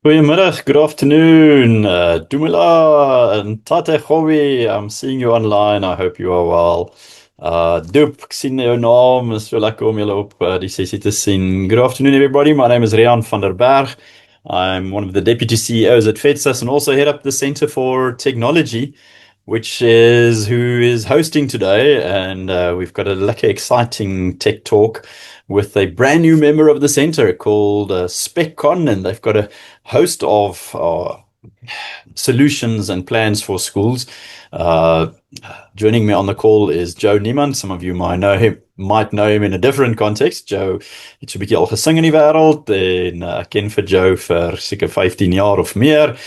Goedemiddag, good afternoon, Dumela and Tate Khobi. I'm seeing you online. I hope you are well. Doep, ek sien jou naam. Is so lekker om julle op die sessie te sien. Good afternoon, everybody. My name is Riaan van der Bergh. I'm one of the deputy CEOs at FEDSAS and also head up the Centre for Technology, which is who is hosting today. And we've got a lucky, exciting tech talk with a brand new member of the centre called SpecCon, and they've got a host of solutions and plans for schools. Uh, Joining me on the call is Joe Niemann. Some of you might know him in a different context. Joe het so 'n bietjie al gesing in die wêreld en ek ken vir Joe vir seker 15 jaar of meer.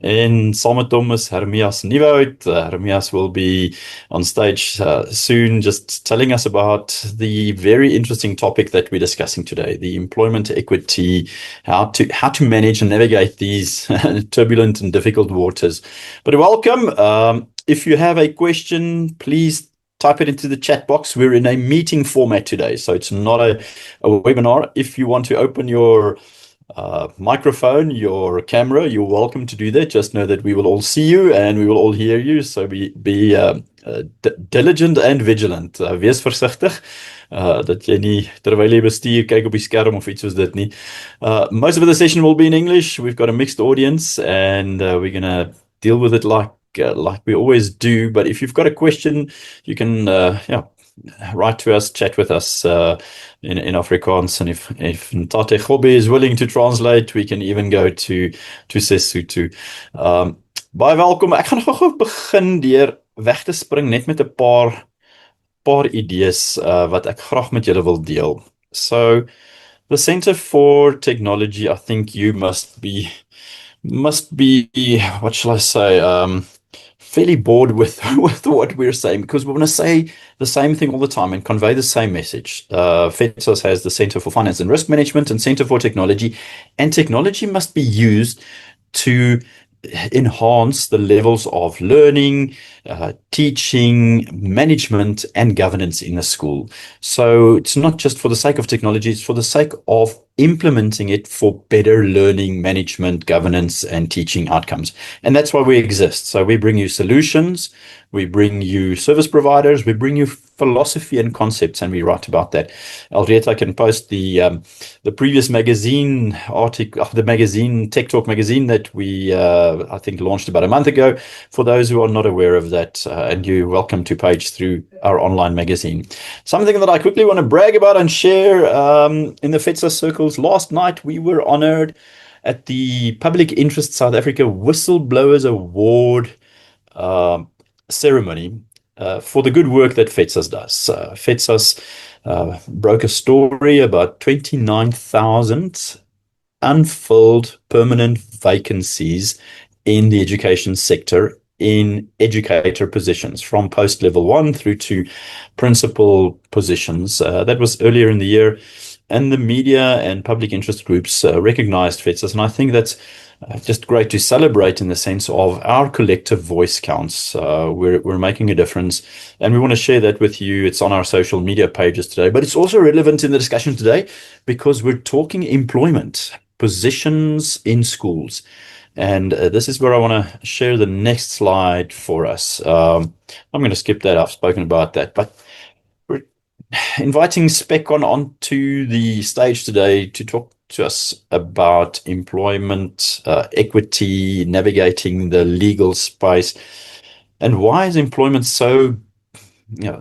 En saam met hom is Hermias Niewoudt. Hermias will be on stage soon, just telling us about the very interesting topic that we're discussing today, the employment equity, how to manage and navigate these turbulent and difficult waters. But welcome. If you have a question, please type it into the chat box. We're in a meeting format today, so it's not a webinar. If you want to open your microphone, your camera, you're welcome to do that. Just know that we will all see you and we will all hear you. So be diligent and vigilant. Wees versigtig. Dat jy nie terwyl jy bestuur kyk op die skerm of iets soos dit nie. Most of the session will be in English. We've got a mixed audience and we're going to deal with it like we always do. But if you've got a question, you can write to us, chat with us in Afrikaans, and if Ntate Khobi is willing to translate, we can even go to Sesotho. Baie welkom. Ek gaan gou begin deur weg te spring net met 'n paar idees wat ek graag met julle wil deel. So the Centre for Technology, I think you must be, what shall I say, fairly bored with what we're saying, because we want to say the same thing all the time and convey the same message. FEDSAS has the Centre for Finance and Risk Management and Centre for Technology, and technology must be used to enhance the levels of learning, teaching, management, and governance in a school. So it's not just for the sake of technology, it's for the sake of implementing it for better learning, management, governance, and teaching outcomes. And that's why we exist. So we bring you solutions, we bring you service providers, we bring you philosophy and concepts, and we write about that. Alreta can post the previous magazine article, the magazine, TechTalk magazine, that we, I think, launched about a month ago, for those who are not aware of that, and you're welcome to page through our online magazine. Something that I quickly want to brag about and share in the FEDSAS circles. Last night, we were honored at the Public Interest South Africa Whistleblowers Award ceremony for the good work that FEDSAS does. FEDSAS broke a story about 29,000 unfilled permanent vacancies in the education sector in educator positions, from post level 1 through to principal positions. That was earlier in the year, and the media and public interest groups recognized FEDSAS, and I think that's just great to celebrate, in the sense of our collective voice counts. We're making a difference, and we want to share that with you. It's on our social media pages today, but it's also relevant in the discussion today because we're talking employment, positions in schools. And this is where I want to share the next slide for us. I'm going to skip that. I've spoken about that, but we're inviting SpecCon onto the stage today to talk to us about employment equity, navigating the legal space, and why is employment so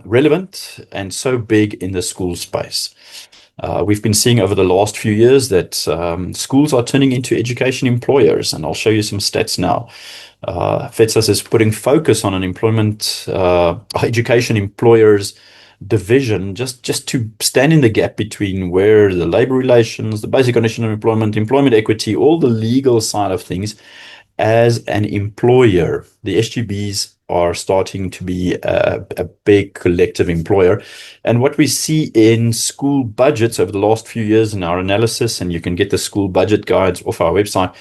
relevant and so big in the school space. We've been seeing over the last few years that schools are turning into education employers, and I'll show you some stats now. FEDSAS is putting focus on an employment education employers division, just to stand in the gap between where the labor relations, the basic condition of employment, employment equity, all the legal side of things. As an employer, the SGBs are starting to be a big collective employer. And what we see in school budgets over the last few years in our analysis, and you can get the school budget guides off our website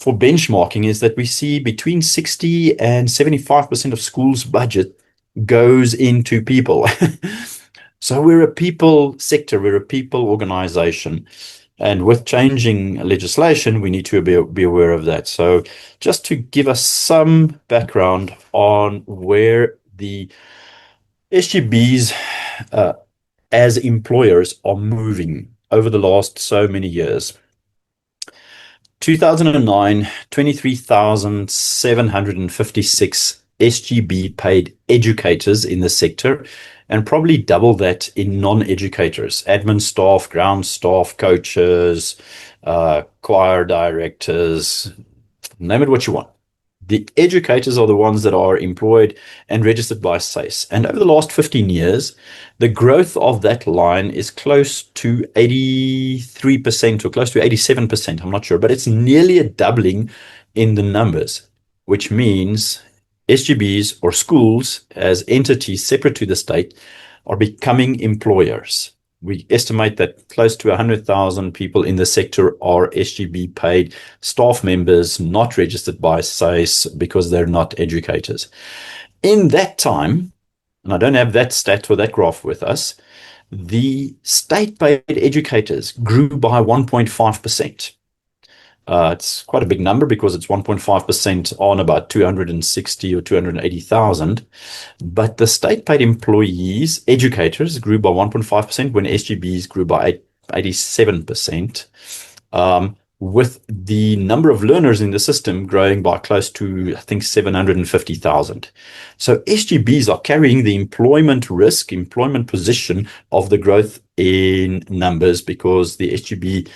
for benchmarking, is that we see between 60 and 75% of schools' budget goes into people. So we're a people sector, we're a people organization. And with changing legislation, we need to be aware of that. So just to give us some background on where the SGBs as employers are moving over the last so many years. 2009, 23,756 SGB paid educators in the sector, and probably double that in non-educators, admin staff, ground staff, coaches, choir directors, name it what you want. The educators are the ones that are employed and registered by SACE. And over the last 15 years, the growth of that line is close to 83% or close to 87%. I'm not sure, but it's nearly a doubling in the numbers, which means SGBs or schools as entities separate to the state are becoming employers. We estimate that close to 100,000 people in the sector are SGB paid staff members not registered by SACE because they're not educators. In that time, and I don't have that stat or that graph with us, the state paid educators grew by 1.5%. It's quite a big number because it's 1.5% on about 260 or 280,000. But the state-paid employees, educators, grew by 1.5% when SGBs grew by 87%, with the number of learners in the system growing by close to, I think, 750,000. So SGBs are carrying the employment risk, employment position of the growth in numbers because the SGB,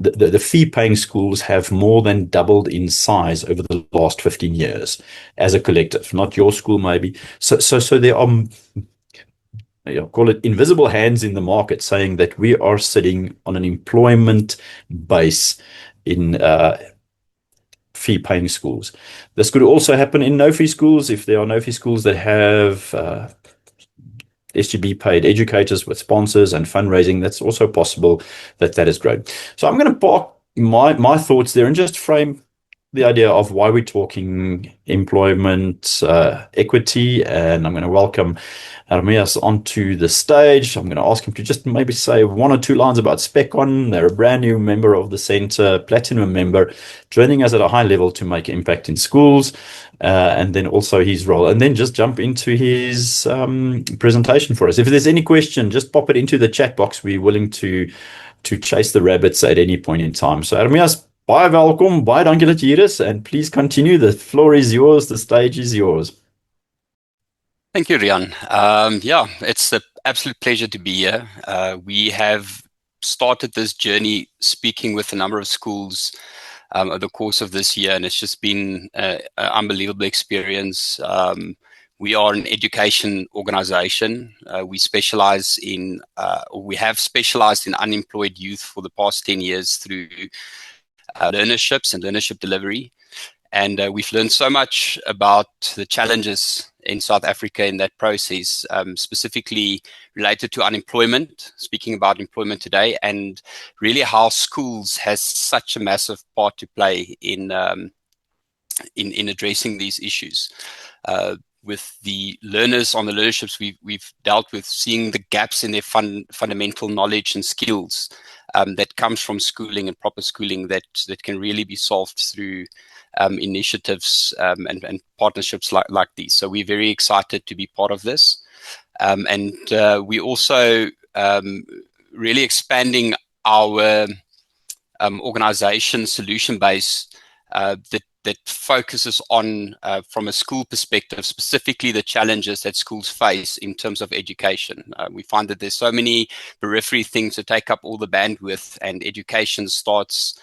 the fee-paying schools have more than doubled in size over the last 15 years as a collective, not your school maybe. So there are, call it invisible hands in the market saying that we are sitting on an employment base in fee-paying schools. This could also happen in no-fee schools if there are no-fee schools that have SGB paid educators with sponsors and fundraising. That's also possible that is grown. So I'm going to park my thoughts there and just frame the idea of why we're talking employment equity. And I'm going to welcome Hermias onto the stage. I'm going to ask him to just maybe say one or two lines about SpecCon. They're a brand new member of the center, platinum member, joining us at a high level to make impact in schools. And then also his role, and then just jump into his presentation for us. If there's any question, just pop it into the chat box. We're willing to chase the rabbits at any point in time. So Hermias, baie welkom, baie dankie dat jy hier is, and please continue. The floor is yours, the stage is yours. Thank you, Riaan. Yeah, it's an absolute pleasure to be here. We have started this journey speaking with a number of schools over the course of this year, and it's just been an unbelievable experience. We are an education organization. We specialize in, we have specialized in unemployed youth for the past 10 years through learnerships and learnership delivery. And we've learned so much about the challenges in South Africa in that process, specifically related to unemployment, speaking about employment today, and really how schools has such a massive part to play in addressing these issues. With the learners on the learnerships we've dealt with, seeing the gaps in their fundamental knowledge and skills that comes from schooling and proper schooling that can really be solved through initiatives and partnerships like these. So we're very excited to be part of this. And we also really expanding our organization solution base that focuses on, from a school perspective, specifically the challenges that schools face in terms of education. We find that there's so many periphery things that take up all the bandwidth, and education starts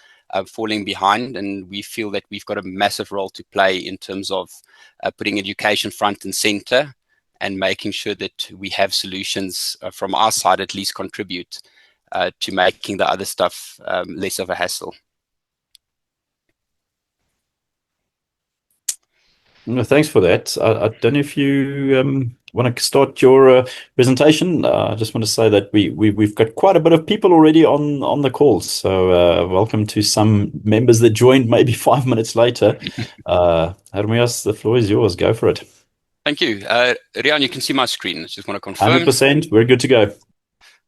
falling behind, and we feel that we've got a massive role to play in terms of putting education front and center and making sure that we have solutions from our side at least contribute to making the other stuff less of a hassle. No, thanks for that. I don't know if you want to start your presentation. I just want to say that we've got quite a bit of people already on the call. So welcome to some members that joined maybe 5 minutes later. Hermias, the floor is yours. Go for it. Thank you. Riaan, you can see my screen. I just want to confirm. 100%. We're good to go.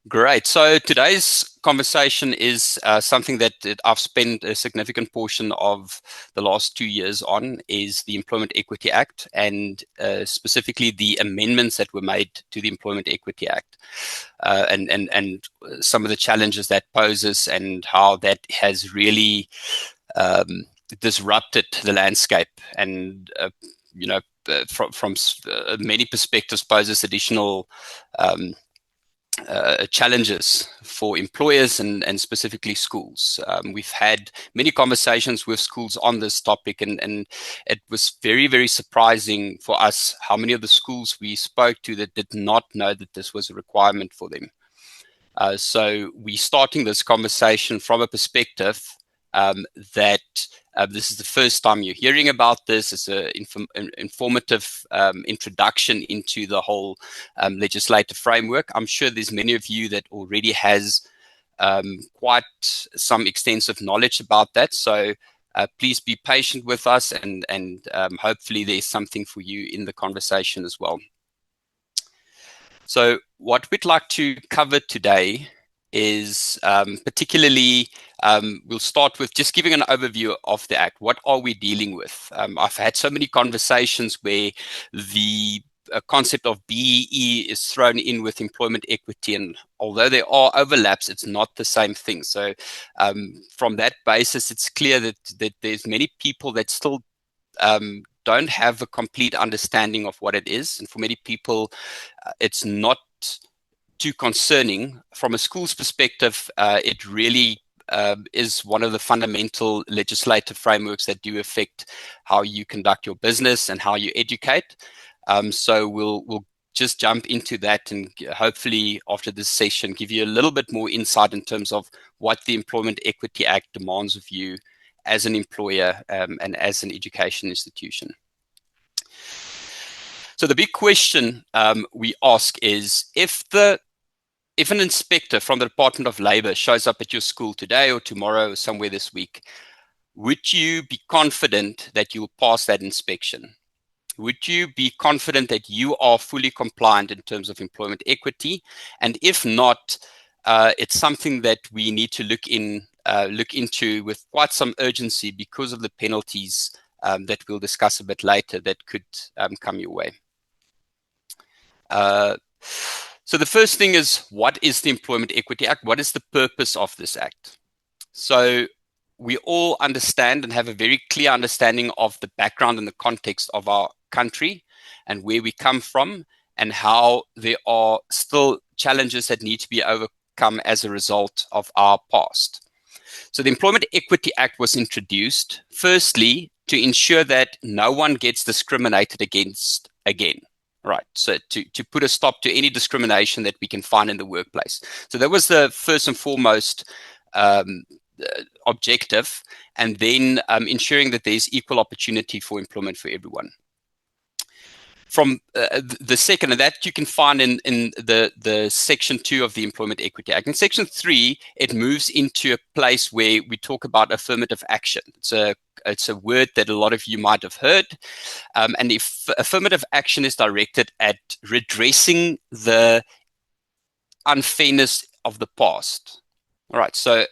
Great. So today's conversation is something that I've spent a significant portion of the last 2 years on, is the Employment Equity Act, and specifically the amendments that were made to the Employment Equity Act, and some of the challenges that poses and how that has really disrupted the landscape, and from many perspectives poses additional challenges for employers and specifically schools. We've had many conversations with schools on this topic, and it was very, very surprising for us how many of the schools we spoke to that did not know that this was a requirement for them. So we're starting this conversation from a perspective that this is the first time you're hearing about this. It's an informative introduction into the whole legislative framework. I'm sure there's many of you that already has quite some extensive knowledge about that. So please be patient with us, and hopefully there's something for you in the conversation as well. So what we'd like to cover today is particularly, we'll start with just giving an overview of the Act. What are we dealing with? I've had so many conversations where the concept of BEE is thrown in with employment equity, and although there are overlaps, it's not the same thing. So from that basis, it's clear that there's many people that still don't have a complete understanding of what it is. And for many people, it's not too concerning. From a school's perspective, it really is one of the fundamental legislative frameworks that do affect how you conduct your business and how you educate. So we'll just jump into that, and hopefully after this session give you a little bit more insight in terms of what the Employment Equity Act demands of you as an employer and as an education institution. So the big question we ask is, if an inspector from the Department of Labor shows up at your school today or tomorrow or somewhere this week, would you be confident that you'll pass that inspection? Would you be confident that you are fully compliant in terms of employment equity? And if not, it's something that we need to look into with quite some urgency because of the penalties that we'll discuss a bit later that could come your way. So the first thing is, what is the Employment Equity Act? What is the purpose of this act? So we all understand and have a very clear understanding of the background and the context of our country and where we come from, and how there are still challenges that need to be overcome as a result of our past. So the Employment Equity Act was introduced, firstly, to ensure that no one gets discriminated against again. Right, so to put a stop to any discrimination that we can find in the workplace. So that was the first and foremost objective, and then ensuring that there's equal opportunity for employment for everyone. From the second, and that you can find in the Section 2 of the Employment Equity Act. In Section 3, it moves into a place where we talk about affirmative action. It's a word that a lot of you might have heard. And if affirmative action is directed at redressing the unfairness of the past. All right, so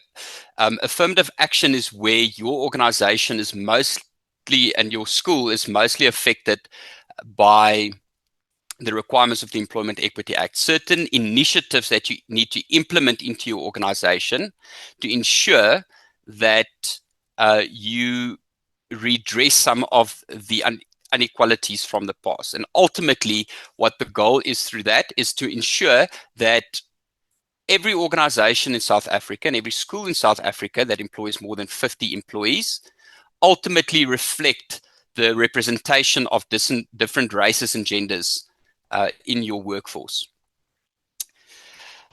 affirmative action is where your organization is mostly, and your school is mostly affected by the requirements of the Employment Equity Act. Certain initiatives that you need to implement into your organization to ensure that you redress some of the inequalities from the past. And ultimately, what the goal is through that is to ensure that every organization in South Africa and every school in South Africa that employs more than 50 employees ultimately reflect the representation of different races and genders in your workforce.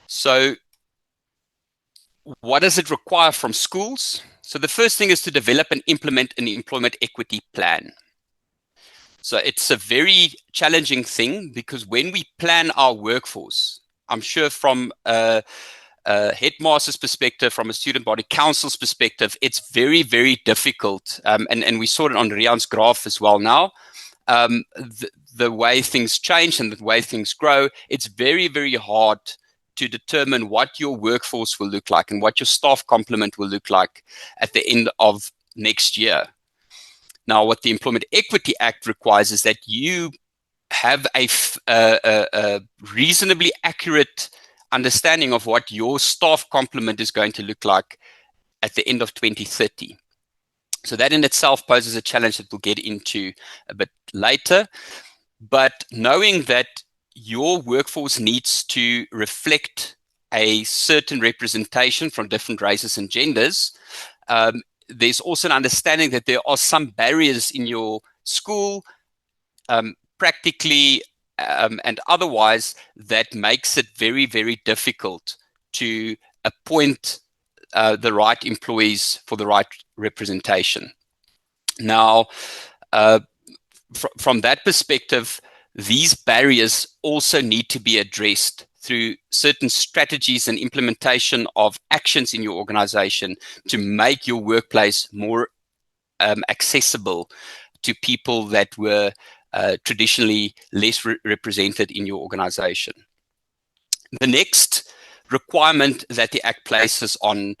So what does it require from schools? So the first thing is to develop and implement an employment equity plan. So it's a very challenging thing, because when we plan our workforce, I'm sure from a headmaster's perspective, from a student body council's perspective, it's very, very difficult. And we saw it on Riaan's graph as well now. The way things change and the way things grow, it's very, very hard to determine what your workforce will look like and what your staff complement will look like at the end of next year. Now, what the Employment Equity Act requires is that you have a reasonably accurate understanding of what your staff complement is going to look like at the end of 2030. So that in itself poses a challenge that we'll get into a bit later. But knowing that your workforce needs to reflect a certain representation from different races and genders, there's also an understanding that there are some barriers in your school, practically and otherwise, that makes it very, very difficult to appoint the right employees for the right representation. Now, from that perspective, these barriers also need to be addressed through certain strategies and implementation of actions in your organization to make your workplace more accessible to people that were traditionally less represented in your organization. The next requirement that the Act places on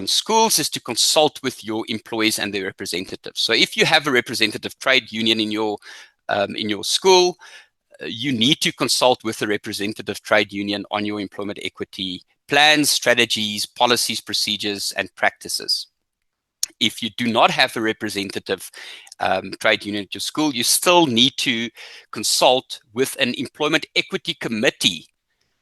schools is to consult with your employees and their representatives. So if you have a representative trade union in your school, you need to consult with the representative trade union on your employment equity plans, strategies, policies, procedures, and practices. If you do not have a representative trade union at your school, you still need to consult with an employment equity committee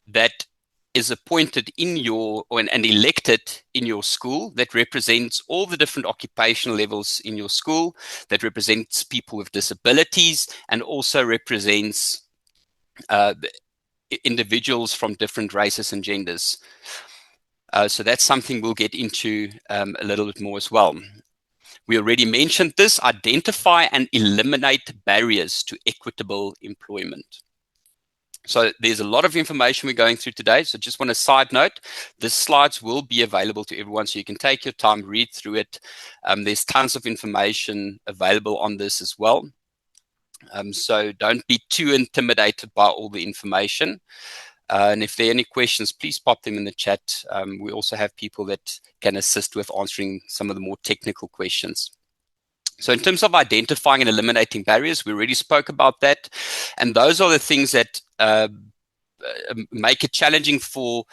that is appointed in your and elected in your school, that represents all the different occupational levels in your school, that represents people with disabilities, and also represents individuals from different races and genders. So that's something we'll get into a little bit more as well. We already mentioned this: identify and eliminate barriers to equitable employment. So there's a lot of information we're going through today. So just want a side note, the slides will be available to everyone, so you can take your time, read through it. There's tons of information available on this as well. So don't be too intimidated by all the information. And if there are any questions, please pop them in the chat. We also have people that can assist with answering some of the more technical questions. So in terms of identifying and eliminating barriers, we already spoke about that. And those are the things that make it challenging for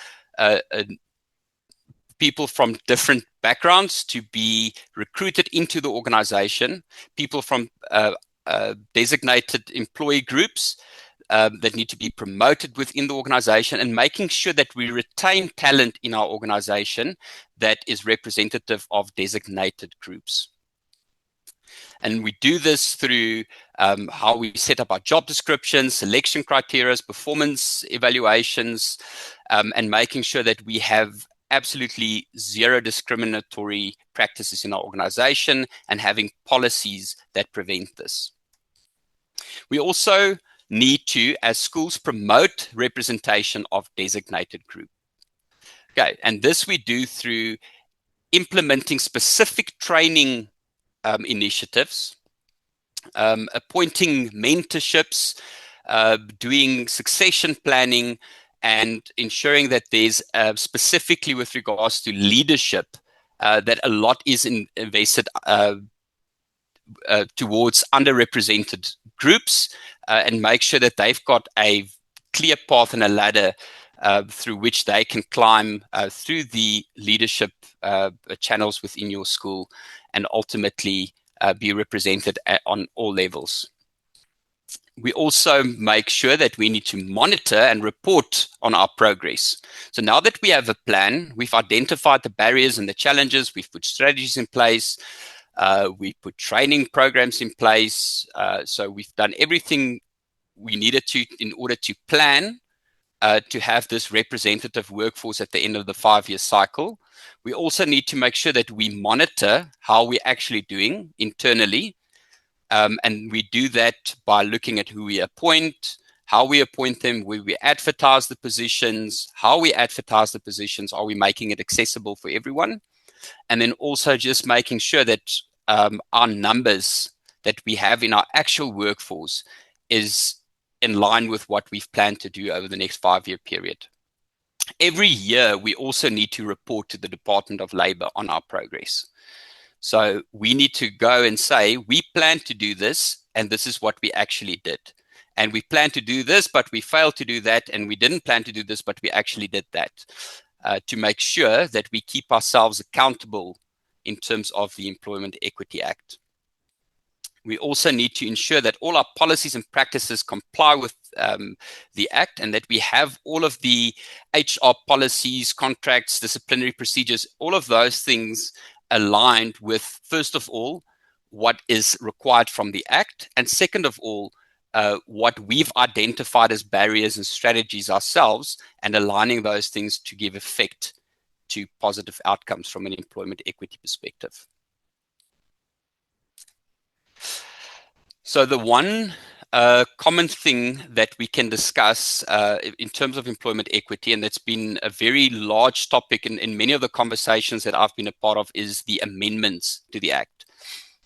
people from different backgrounds to be recruited into the organization, people from designated employee groups that need to be promoted within the organization, and making sure that we retain talent in our organization that is representative of designated groups. And we do this through how we set up our job descriptions, selection criteria, performance evaluations, and making sure that we have absolutely zero discriminatory practices in our organization and having policies that prevent this. We also need to, as schools, promote representation of designated group. Okay, and this we do through implementing specific training initiatives, appointing mentorships, doing succession planning, and ensuring that there's specifically with regards to leadership, that a lot is invested towards underrepresented groups, and make sure that they've got a clear path and a ladder through which they can climb through the leadership channels within your school, and ultimately be represented on all levels. We also make sure that we need to monitor and report on our progress. So now that we have a plan, we've identified the barriers and the challenges, we've put strategies in place, we put training programs in place. So we've done everything we needed to in order to plan to have this representative workforce at the end of the 5-year cycle. We also need to make sure that we monitor how we're actually doing internally. And we do that by looking at who we appoint, how we appoint them, where we advertise the positions, how we advertise the positions, are we making it accessible for everyone? And then also just making sure that our numbers that we have in our actual workforce is in line with what we've planned to do over the next 5-year period. Every year, we also need to report to the Department of Labour on our progress. So we need to go and say, we plan to do this, and this is what we actually did. And we plan to do this, but we failed to do that, and we didn't plan to do this, but we actually did that, to make sure that we keep ourselves accountable in terms of the Employment Equity Act. We also need to ensure that all our policies and practices comply with the Act, and that we have all of the HR policies, contracts, disciplinary procedures, all of those things aligned with, first of all, what is required from the Act, and second of all, what we've identified as barriers and strategies ourselves, and aligning those things to give effect to positive outcomes from an employment equity perspective. So the one common thing that we can discuss in terms of employment equity, and that's been a very large topic in many of the conversations that I've been a part of, is the amendments to the Act.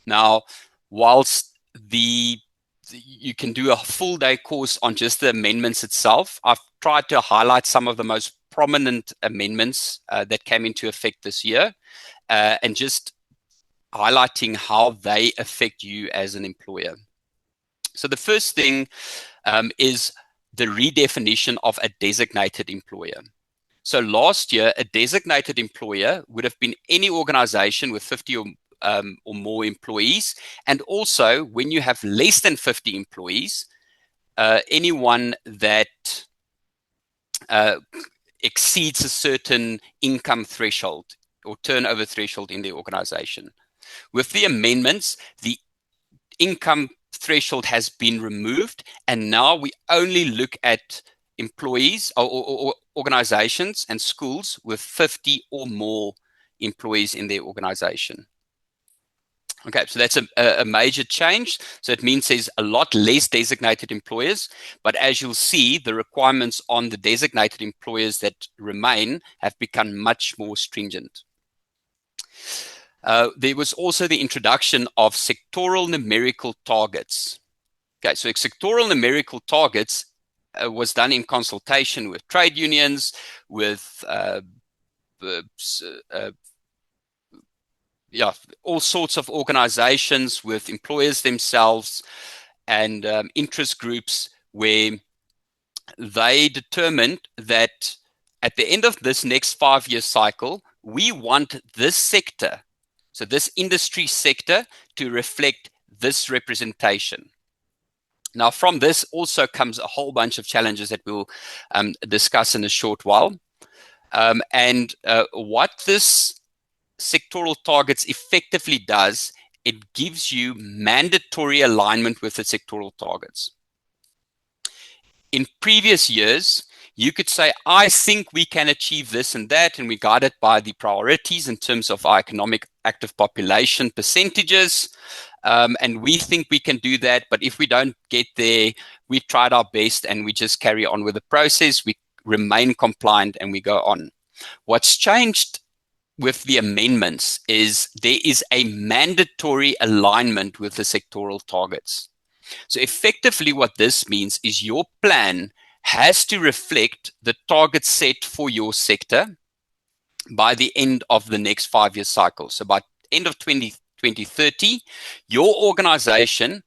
Now, whilst you can do a full day course on just the amendments itself, I've tried to highlight some of the most prominent amendments that came into effect this year, and just highlighting how they affect you as an employer. So the first thing is the redefinition of a designated employer. So last year, a designated employer would have been any organization with 50 or more employees, and also when you have less than 50 employees, anyone that exceeds a certain income threshold or turnover threshold in the organization. With the amendments, the income threshold has been removed, and now we only look at employees or organizations and schools with 50 or more employees in their organization. Okay, so that's a major change. So it means there's a lot less designated employers, but as you'll see, the requirements on the designated employers that remain have become much more stringent. There was also the introduction of sectoral numerical targets. Okay, so sectoral numerical targets was done in consultation with trade unions, with all sorts of organizations, with employers themselves, and interest groups, where they determined that at the end of this next 5-year cycle, we want this sector, so this industry sector, to reflect this representation. Now, from this also comes a whole bunch of challenges that we'll discuss in a short while. What this sectoral targets effectively does, it gives you mandatory alignment with the sectoral targets. In previous years, you could say, I think we can achieve this and that, and we guide it by the priorities in terms of our economic active population percentages, and we think we can do that, but if we don't get there, we tried our best and we just carry on with the process, we remain compliant and we go on. What's changed with the amendments is there is a mandatory alignment with the sectoral targets. So effectively what this means is your plan has to reflect the target set for your sector by the end of the next 5-year cycle. So by end of 2030, your organization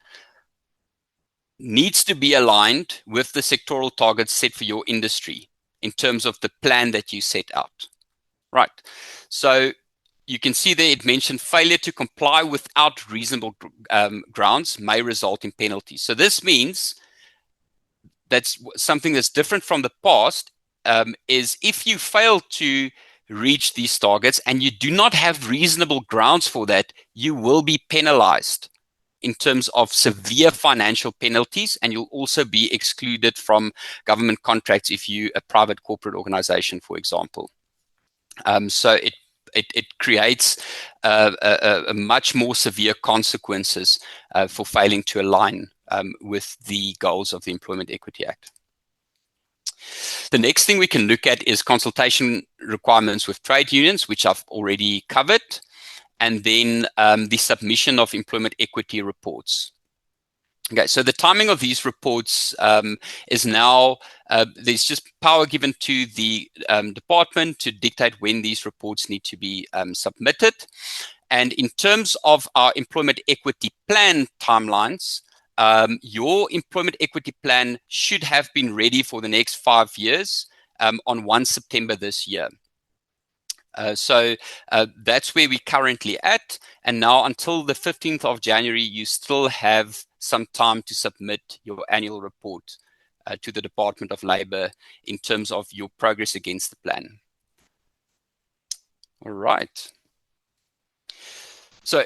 needs to be aligned with the sectoral targets set for your industry in terms of the plan that you set out. Right. So you can see there it mentioned failure to comply without reasonable grounds may result in penalties. So this means that's something that's different from the past, is if you fail to reach these targets and you do not have reasonable grounds for that, you will be penalized in terms of severe financial penalties, and you'll also be excluded from government contracts if you a private corporate organization, for example. So it creates a much more severe consequences for failing to align with the goals of the Employment Equity Act. The next thing we can look at is consultation requirements with trade unions, which I've already covered, and then the submission of employment equity reports. Okay, so the timing of these reports is now, there's just power given to the department to dictate when these reports need to be submitted. And in terms of our employment equity plan timelines, your employment equity plan should have been ready for the next 5 years on 1 September this year. So that's where we're currently at. And now until the 15th of January, you still have some time to submit your annual report to the Department of Labour in terms of your progress against the plan. All right. So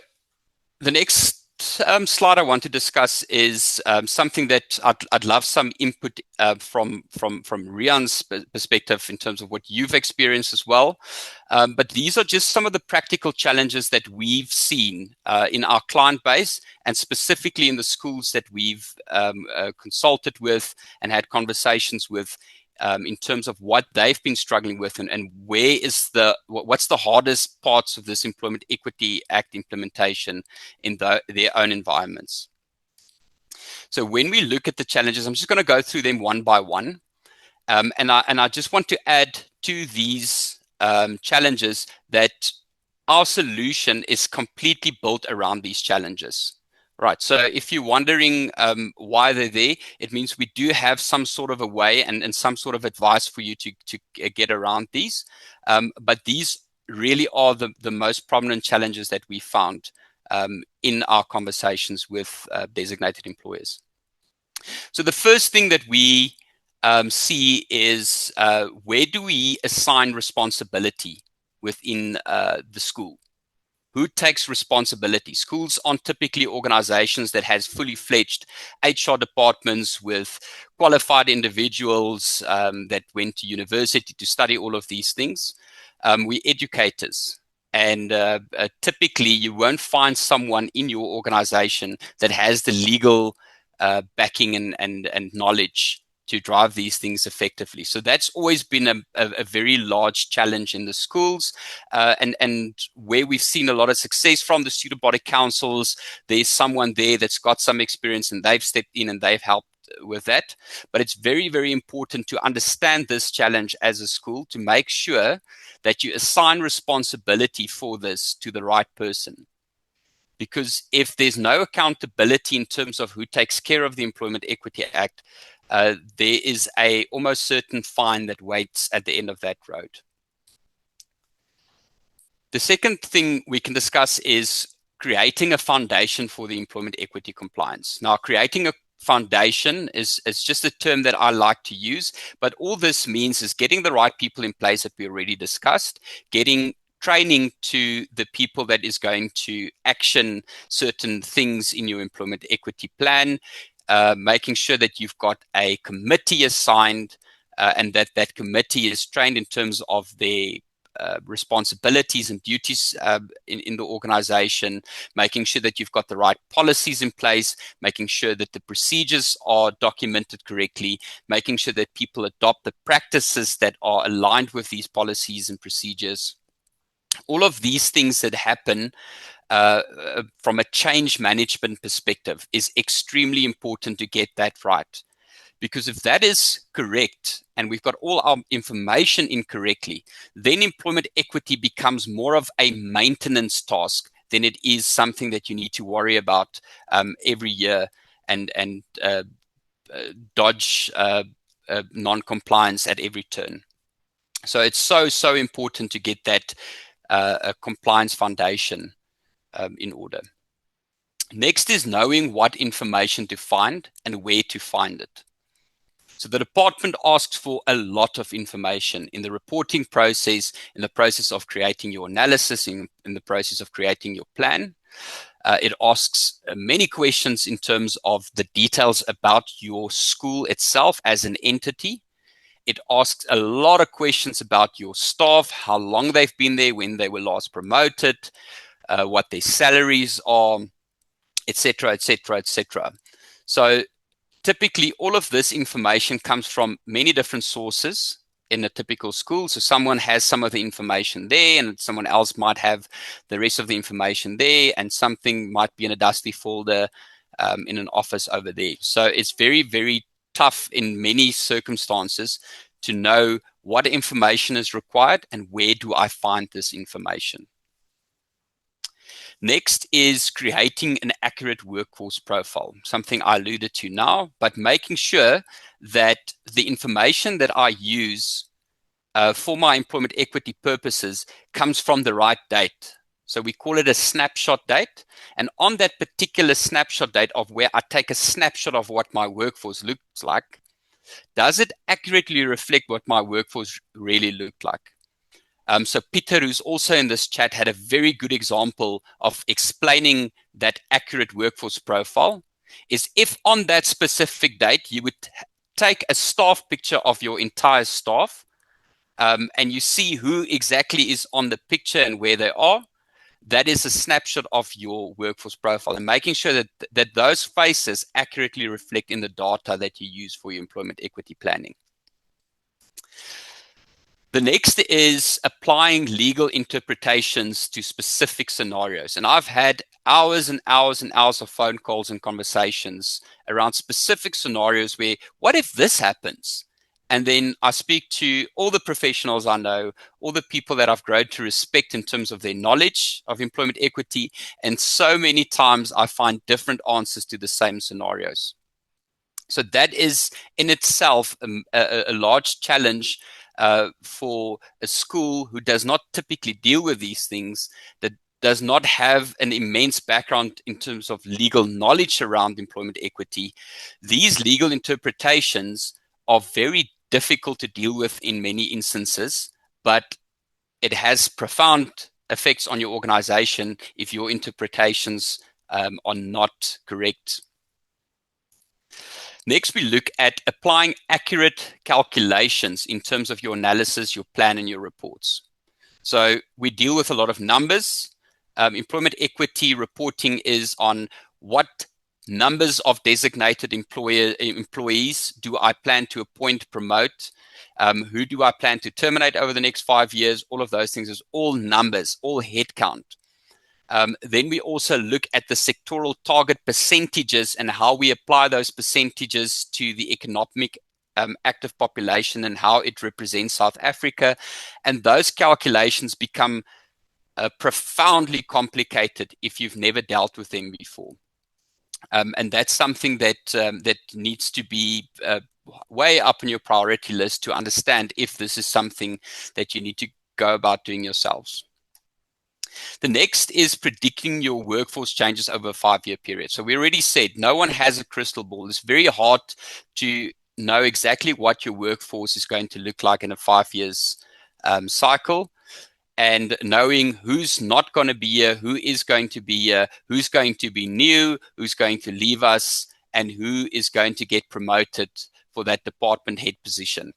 the next slide I want to discuss is something that I'd love some input from Riaan's perspective in terms of what you've experienced as well. But these are just some of the practical challenges that we've seen in our client base, and specifically in the schools that we've consulted with and had conversations with, in terms of what they've been struggling with, and where is what's the hardest parts of this Employment Equity Act implementation in their own environments. So when we look at the challenges, I'm just going to go through them one by one, and I just want to add to these challenges that our solution is completely built around these challenges. Right, so if you're wondering why they're there, it means we do have some sort of a way and some sort of advice for you to get around these. But these really are the most prominent challenges that we found in our conversations with designated employers. So the first thing that we see is where do we assign responsibility within the school? Who takes responsibility? Schools aren't typically organizations that has fully fledged HR departments with qualified individuals that went to university to study all of these things. We're educators. And typically you won't find someone in your organization that has the legal backing and knowledge to drive these things effectively. So that's always been a very large challenge in the schools, and where we've seen a lot of success from the student body councils. There's someone there that's got some experience and they've stepped in and they've helped with that. But it's very, very important to understand this challenge as a school to make sure that you assign responsibility for this to the right person. Because if there's no accountability in terms of who takes care of the Employment Equity Act, there is a almost certain fine that waits at the end of that road. The second thing we can discuss is creating a foundation for the employment equity compliance. Now, creating a foundation is just a term that I like to use, but all this means is getting the right people in place that we already discussed, getting training to the people that is going to action certain things in your employment equity plan, making sure that you've got a committee assigned and that committee is trained in terms of their responsibilities and duties in the organization, making sure that you've got the right policies in place, making sure that the procedures are documented correctly, making sure that people adopt the practices that are aligned with these policies and procedures. All of these things that happen from a change management perspective is extremely important to get that right. Because if that is correct and we've got all our information incorrectly, then employment equity becomes more of a maintenance task than it is something that you need to worry about every year and dodge non-compliance at every turn. So it's so important to get that compliance foundation in order. Next is knowing what information to find and where to find it. So the department asks for a lot of information in the reporting process, in the process of creating your analysis, in the process of creating your plan. It asks many questions in terms of the details about your school itself as an entity. It asks a lot of questions about your staff, how long they've been there, when they were last promoted, what their salaries are, etc., etc., etc. So typically, all of this information comes from many different sources in a typical school. So someone has some of the information there and someone else might have the rest of the information there, and something might be in a dusty folder in an office over there. So it's very, very tough in many circumstances to know what information is required and where do I find this information. Next is creating an accurate workforce profile, something I alluded to now, but making sure that the information that I use for my employment equity purposes comes from the right date. So we call it a snapshot date. And on that particular snapshot date of where I take a snapshot of what my workforce looks like, does it accurately reflect what my workforce really looked like? So Peter, who's also in this chat, had a very good example of explaining that accurate workforce profile is if on that specific date, you would take a staff picture of your entire staff and you see who exactly is on the picture and where they are. That is a snapshot of your workforce profile, and making sure that those faces accurately reflect in the data that you use for your employment equity planning. The next is applying legal interpretations to specific scenarios. And I've had hours and hours and hours of phone calls and conversations around specific scenarios where, what if this happens? And then I speak to all the professionals I know, all the people that I've grown to respect in terms of their knowledge of employment equity. And so many times I find different answers to the same scenarios. So that is in itself a large challenge for a school who does not typically deal with these things, that does not have an immense background in terms of legal knowledge around employment equity. These legal interpretations are very difficult to deal with in many instances, but it has profound effects on your organization if your interpretations are not correct. Next, we look at applying accurate calculations in terms of your analysis, your plan, and your reports. So we deal with a lot of numbers. Employment equity reporting is on what numbers of designated employees do I plan to appoint, promote, who do I plan to terminate over the next 5 years. All of those things is all numbers, all headcount. Then we also look at the sectoral target percentages and how we apply those percentages to the economic active population and how it represents South Africa. And those calculations become profoundly complicated if you've never dealt with them before. And that's something that needs to be way up on your priority list to understand if this is something that you need to go about doing yourselves. The next is predicting your workforce changes over a 5-year period. So we already said no one has a crystal ball. It's very hard to know exactly what your workforce is going to look like in a 5 years cycle. And knowing who's not going to be here, who is going to be here, who's going to be new, who's going to leave us, and who is going to get promoted for that department head position.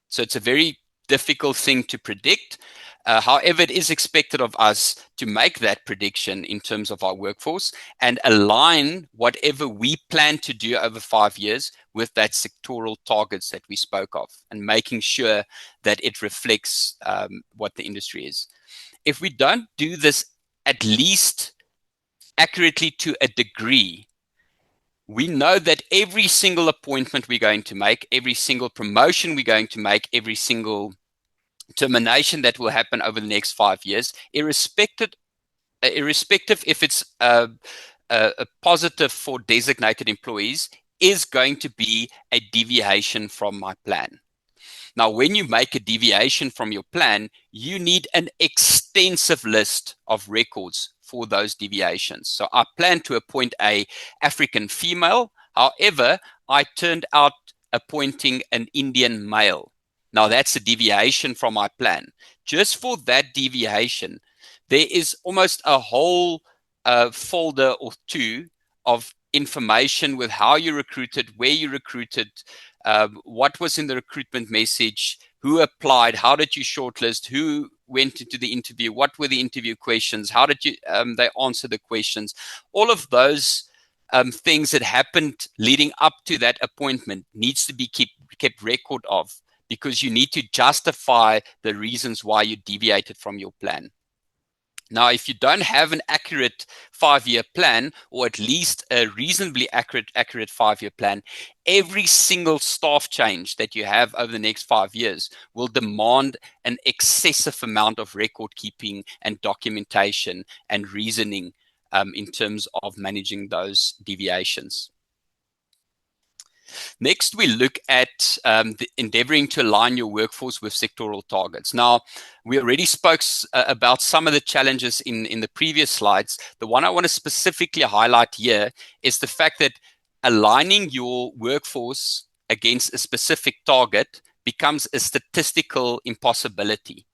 So it's a very difficult thing to predict. However, it is expected of us to make that prediction in terms of our workforce and align whatever we plan to do over 5 years with that sectoral targets that we spoke of, and making sure that it reflects what the industry is. If we don't do this at least accurately to a degree, we know that every single appointment we're going to make, every single promotion we're going to make, every single termination that will happen over the next 5 years, irrespective if it's a positive for designated employees, is going to be a deviation from my plan. Now, when you make a deviation from your plan, you need an extensive list of records for those deviations. So I plan to appoint an African female. However, I turned out appointing an Indian male. Now, that's a deviation from my plan. Just for that deviation, there is almost a whole folder or two of information with how you recruited, where you recruited, what was in the recruitment message, who applied, how did you shortlist, who went into the interview, what were the interview questions, how did they answer the questions. All of those things that happened leading up to that appointment needs to be kept record of, because you need to justify the reasons why you deviated from your plan. Now, if you don't have an accurate 5-year plan, or at least a reasonably accurate 5-year plan, every single staff change that you have over the next 5 years will demand an excessive amount of record keeping and documentation and reasoning in terms of managing those deviations. Next, we look at endeavoring to align your workforce with sectoral targets. Now, we already spoke about some of the challenges in the previous slides. The one I want to specifically highlight here is the fact that aligning your workforce against a specific target becomes a statistical impossibility.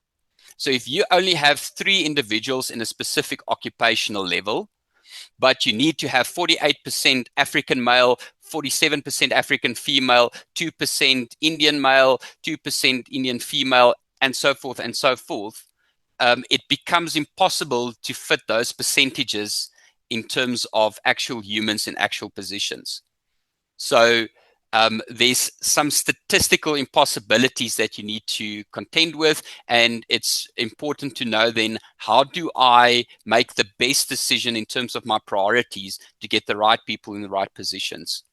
So if you only have 3 individuals in a specific occupational level, but you need to have 48% African male, 47% African female, 2% Indian male, 2% Indian female, and so forth and so forth, it becomes impossible to fit those percentages in terms of actual humans in actual positions. So there's some statistical impossibilities that you need to contend with, and it's important to know then, how do I make the best decision in terms of my priorities to get the right people in the right positions,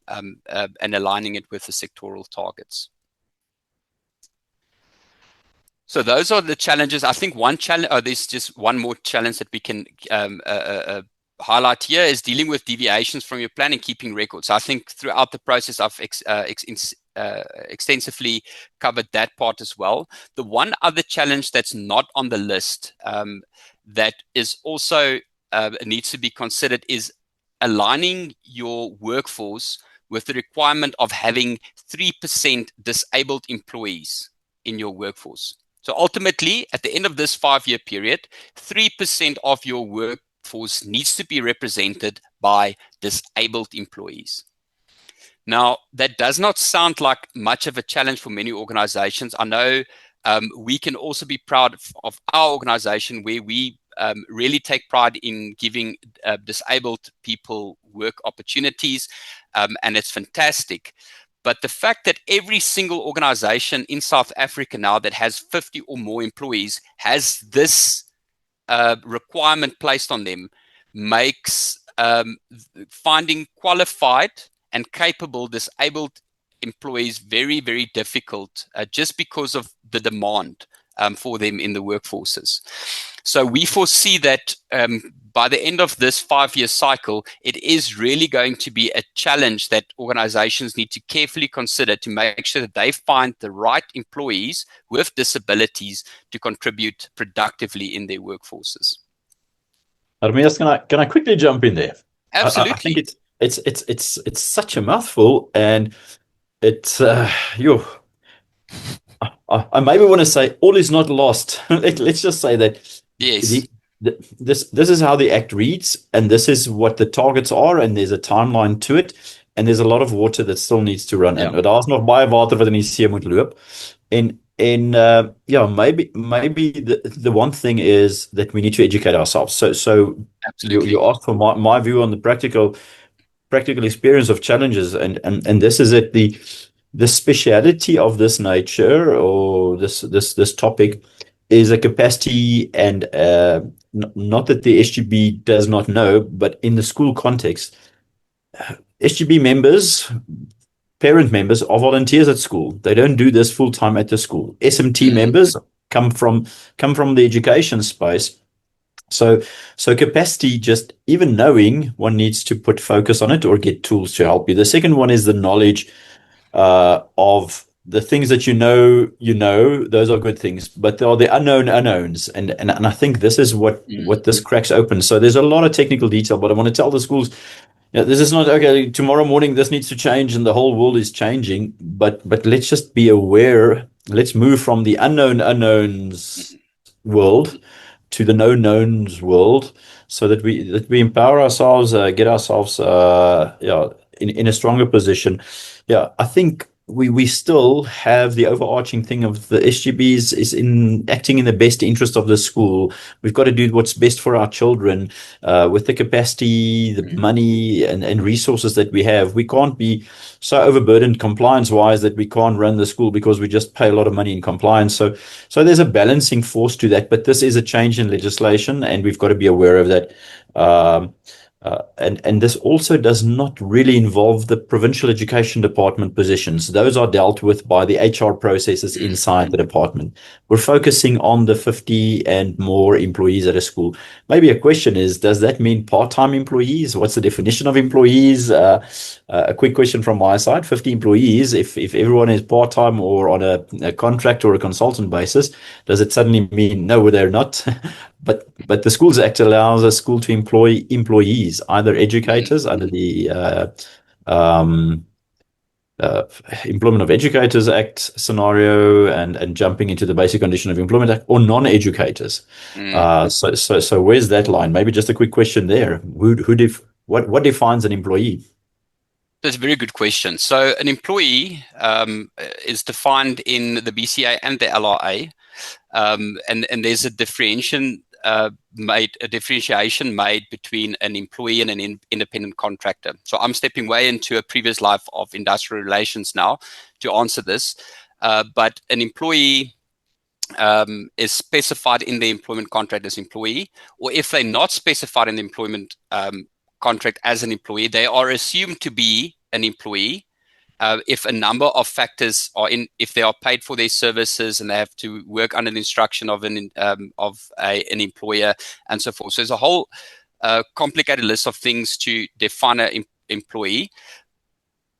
and aligning it with the sectoral targets. So those are the challenges. I think one challenge, there's just one more challenge that we can highlight here, is dealing with deviations from your plan and keeping records. I think throughout the process, I've extensively covered that part as well. The one other challenge that's not on the list that is also needs to be considered is aligning your workforce with the requirement of having 3% disabled employees in your workforce. So ultimately, at the end of this 5-year period, 3% of your workforce needs to be represented by disabled employees. Now, that does not sound like much of a challenge for many organizations. I know we can also be proud of our organization, where we really take pride in giving disabled people work opportunities, and it's fantastic. But the fact that every single organization in South Africa now that has 50 or more employees has this requirement placed on them makes finding qualified and capable disabled employees very, very difficult, just because of the demand for them in the workforces. So we foresee that by the end of this 5-year cycle, it is really going to be a challenge that organizations need to carefully consider to make sure that they find the right employees with disabilities to contribute productively in their workforces. Hermias, can I quickly jump in there? Absolutely. I think it's such a mouthful, and it's I maybe want to say all is not lost. Let's just say that. Yes. This is how the Act reads, and this is what the targets are, and there's a timeline to it, and there's a lot of water that still needs to run in. Maar daar's nog baie water wat in die see moet loop. And maybe the one thing is that we need to educate ourselves. So you asked for my view on the practical experience of challenges, and this is it. The speciality of this nature, or this topic, is a capacity, and not that the SGB does not know, but in the school context, SGB members, parent members, are volunteers at school. They don't do this full time at the school. SMT members come from the education space. So capacity, just even knowing, one needs to put focus on it or get tools to help you. The second one is the knowledge of the things that you know, those are good things, but there are the unknown unknowns. And I think this is what this cracks open. So there's a lot of technical detail, but I want to tell the schools, this is not, okay, tomorrow morning this needs to change and the whole world is changing, but let's just be aware. Let's move from the unknown unknowns world to the known knowns world, so that we empower ourselves, get ourselves in a stronger position. I think we still have the overarching thing of the SGBs is in acting in the best interest of the school. We've got to do what's best for our children with the capacity, the money, and resources that we have. We can't be so overburdened compliance-wise that we can't run the school because we just pay a lot of money in compliance. So there's a balancing force to that, but this is a change in legislation, and we've got to be aware of that. Um, and this also does not really involve the provincial education department positions. Those are dealt with by the HR processes inside the department. We're focusing on the 50 and more employees at a school. Maybe a question is, does that mean part-time employees? What's the definition of employees? A quick question from my side, 50 employees, if everyone is part-time or on a contract or a consultant basis, does it suddenly mean, no, they're not? But the Schools Act allows a school to employ employees, either educators under the um, uh, Employment of Educators Act scenario and jumping into the Basic Condition of Employment Act, or non-educators. Mm. So where's that line? Maybe just a quick question there. What defines an employee? That's a very good question. So an employee is defined in the BCA and the LRA, and there's a differentiation made between an employee and an independent contractor. So I'm stepping way into a previous life of industrial relations now to answer this. But an employee is specified in the employment contract as employee, or if they're not specified in the employment contract as an employee, they are assumed to be an employee if a number of factors are in, if they are paid for their services and they have to work under the instruction of an employer and so forth. So there's a whole complicated list of things to define an employee,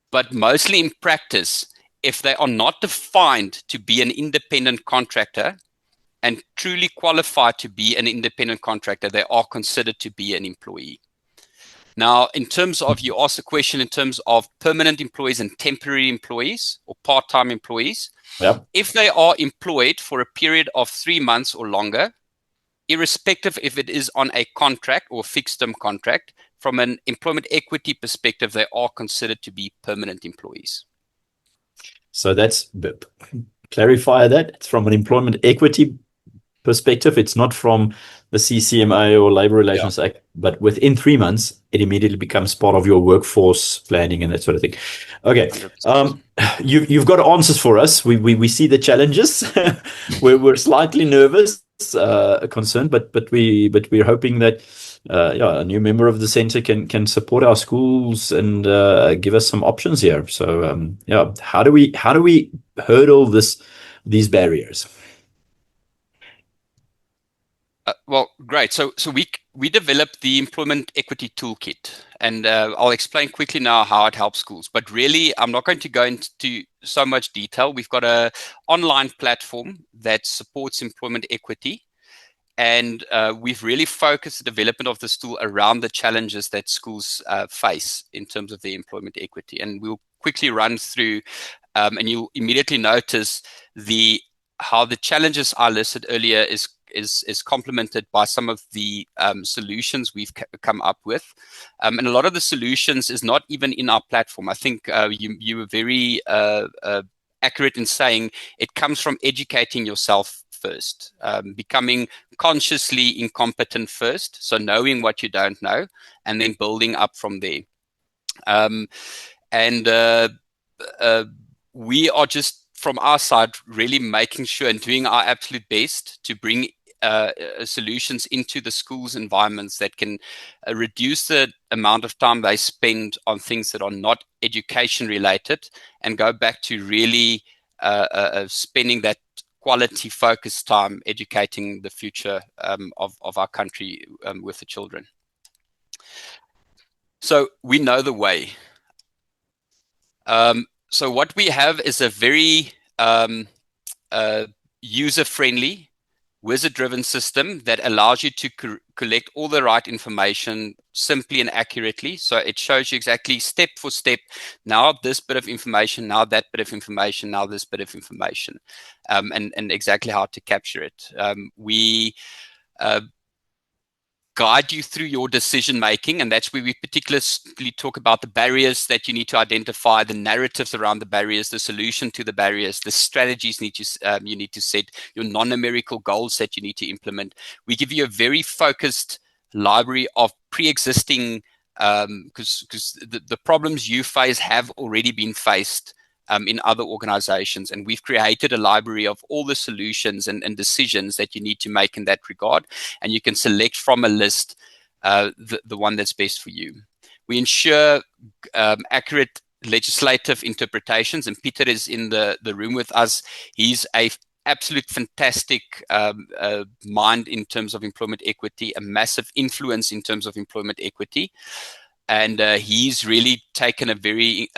but mostly in practice, if they are not defined to be an independent contractor and truly qualified to be an independent contractor, they are considered to be an employee. Now, in terms of, you asked a question in terms of permanent employees and temporary employees or part-time employees. Yep. If they are employed for a period of 3 months or longer, irrespective if it is on a contract or fixed-term contract, from an employment equity perspective, they are considered to be permanent employees. So that's clarify that. It's from an employment equity perspective. It's not from the CCMA or Labor Relations Act, but within 3 months, it immediately becomes part of your workforce planning and that sort of thing. Okay. You've got answers for us. We see the challenges. we're slightly nervous, concerned, but we're hoping that a new member of the center can support our schools and give us some options here. So how do we hurdle these barriers? Well, great. So we developed the Employment Equity Toolkit, and I'll explain quickly now how it helps schools. But really, I'm not going to go into so much detail. We've got an online platform that supports employment equity, and we've really focused the development of this tool around the challenges that schools face in terms of their employment equity. And we'll quickly run through, and you'll immediately notice how the challenges I listed earlier is complemented by some of the solutions we've come up with. And a lot of the solutions is not even in our platform. I think you were very accurate in saying it comes from educating yourself first, becoming consciously incompetent first, so knowing what you don't know, and then building up from there. We are just, from our side, really making sure and doing our absolute best to bring solutions into the schools environments that can reduce the amount of time they spend on things that are not education related and go back to really spending that quality focused time educating the future of our country with the children. So we know the way. So what we have is a very user-friendly, wizard-driven system that allows you to collect all the right information simply and accurately. So it shows you exactly step for step, now this bit of information, now that bit of information, now this bit of information, and exactly how to capture it. guide you through your decision making, and that's where we particularly talk about the barriers that you need to identify, the narratives around the barriers, the solution to the barriers, the strategies you need to set, your non-numerical goals that you need to implement. We give you a very focused library of pre-existing, because the problems you face have already been faced in other organizations. And we've created a library of all the solutions and decisions that you need to make in that regard. And you can select from a list the one that's best for you. We ensure accurate legislative interpretations. And Peter is in the room with us. He's a absolute fantastic mind in terms of employment equity, a massive influence in terms of employment equity. And he's really taken a very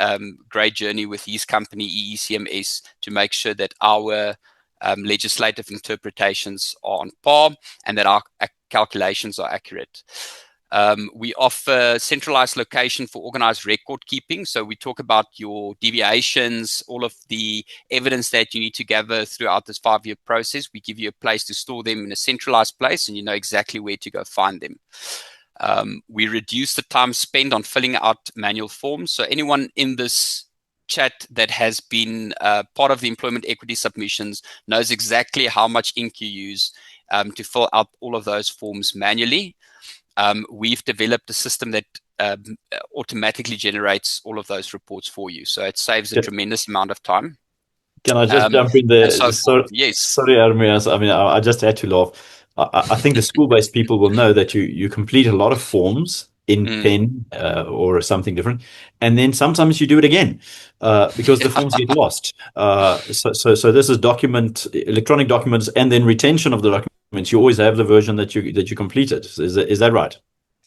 great journey with his company, EECMS, to make sure that our legislative interpretations are on par and that our calculations are accurate. We offer centralized location for organized record keeping. So we talk about your deviations, all of the evidence that you need to gather throughout this 5-year process. We give you a place to store them in a centralized place, and you know exactly where to go find them. We reduce the time spent on filling out manual forms. So anyone in this chat that has been part of the employment equity submissions knows exactly how much ink you use to fill out all of those forms manually. We've developed a system that automatically generates all of those reports for you. So it saves a tremendous amount of time. Can I just jump in there? Yes. Sorry, Hermias. I mean, I just had to laugh. I think the school-based people will know that you complete a lot of forms in pen or something different, and then sometimes you do it again because the forms get lost. So this is electronic documents, and then retention of the documents. You always have the version that you completed. Is that right?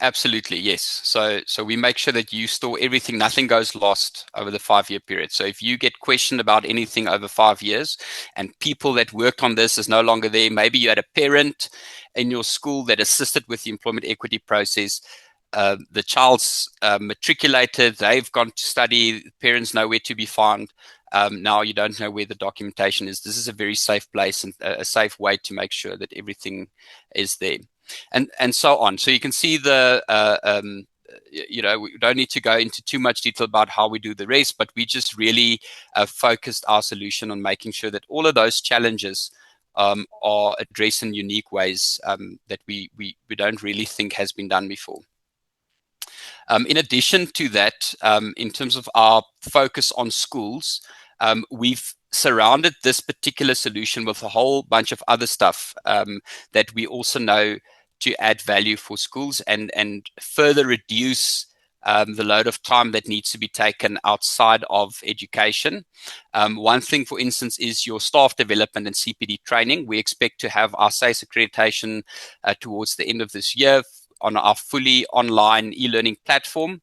Absolutely, yes. So we make sure that you store everything. Nothing goes lost over the 5-year period. So if you get questioned about anything over 5 years and people that worked on this is no longer there, maybe you had a parent in your school that assisted with the employment equity process, the child's matriculated, they've gone to study, parents know where to be found. Now you don't know where the documentation is. This is a very safe place and a safe way to make sure that everything is there. And so on. So you can see we don't need to go into too much detail about how we do the rest, but we just really focused our solution on making sure that all of those challenges are addressed in unique ways that we don't really think has been done before. In addition to that, in terms of our focus on schools, we've surrounded this particular solution with a whole bunch of other stuff that we also know to add value for schools and further reduce the load of time that needs to be taken outside of education. One thing, for instance, is your staff development and CPD training. We expect to have our SACE accreditation towards the end of this year on our fully online e-learning platform,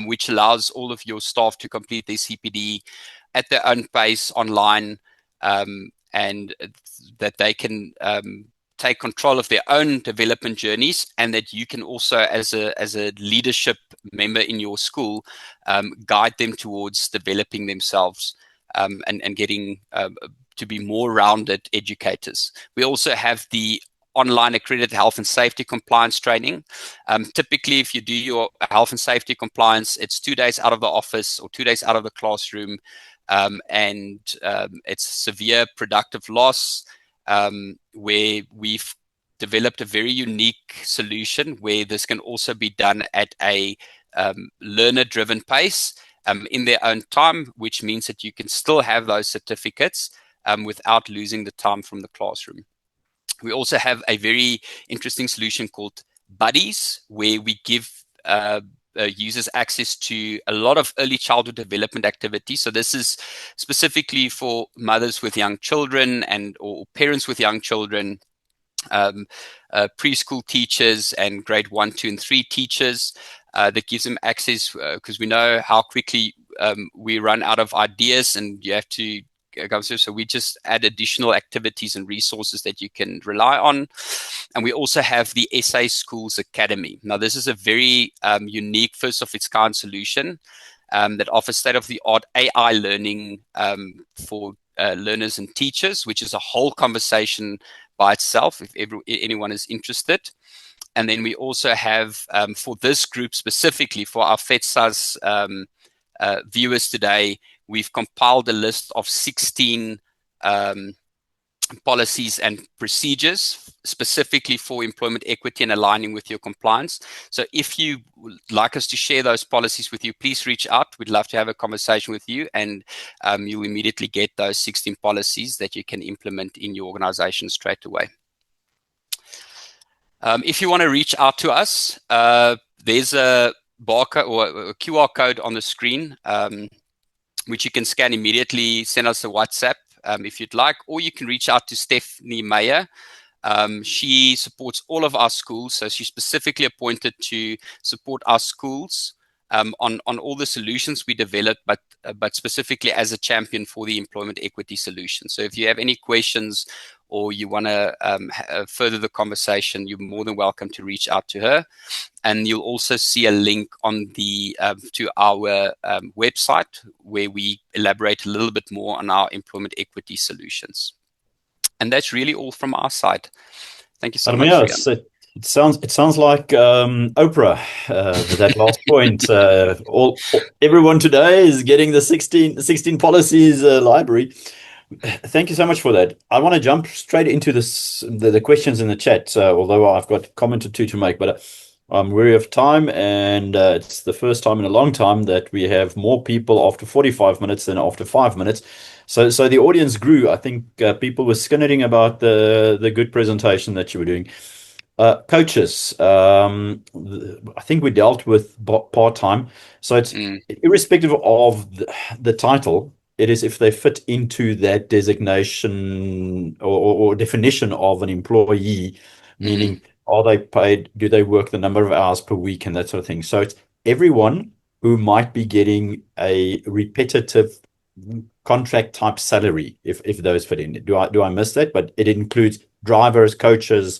which allows all of your staff to complete their CPD at their own pace online, and that they can take control of their own development journeys, and that you can also, as a leadership member in your school, guide them towards developing themselves and getting to be more rounded educators. We also have the online accredited health and safety compliance training. Typically, if you do your health and safety compliance, it's 2 days out of the office or 2 days out of the classroom, and it's severe productive loss, where we've developed a very unique solution where this can also be done at a learner-driven pace in their own time, which means that you can still have those certificates without losing the time from the classroom. We also have a very interesting solution called Buddies, where we give users access to a lot of early childhood development activities. So this is specifically for mothers with young children or parents with young children, preschool teachers and grade 1, 2, and 3 teachers. That gives them access because we know how quickly we run out of ideas and you have to go through. So we just add additional activities and resources that you can rely on. And we also have the SA Schools Academy. Now, this is a very unique, first of its kind solution that offers state-of-the-art AI learning for learners and teachers, which is a whole conversation by itself if anyone is interested. And then we also have, for this group specifically, for our FEDSAS viewers today, we've compiled a list of 16 policies and procedures specifically for employment equity and aligning with your compliance. So if you would like us to share those policies with you, please reach out. We'd love to have a conversation with you, and you'll immediately get those 16 policies that you can implement in your organization straight away. If you want to reach out to us, there's a barcode or a QR code on the screen, which you can scan immediately, send us a WhatsApp if you'd like, or you can reach out to Stephanie Meyer. She supports all of our schools, so she's specifically appointed to support our schools on all the solutions we develop, but specifically as a champion for the employment equity solution. So if you have any questions or you want to further the conversation, you're more than welcome to reach out to her. And you'll also see a link on the to our website where we elaborate a little bit more on our employment equity solutions. And that's really all from our side. Thank you so much, Riaan. It sounds like Oprah. That last point. Everyone today is getting the 16 policies library. Thank you so much for that. I want to jump straight into the questions in the chat, although I've got a comment or two to make, but I'm weary of time, and it's the first time in a long time that we have more people after 45 minutes than after 5 minutes. So the audience grew. I think people were skinnering about the good presentation that you were doing. Coaches, I think we dealt with part-time. So it's irrespective of the title, it is if they fit into that designation or definition of an employee, meaning are they paid, do they work the number of hours per week and that sort of thing. So it's everyone who might be getting a repetitive contract type salary, if those fit in. Do I miss that? But it includes drivers, coaches,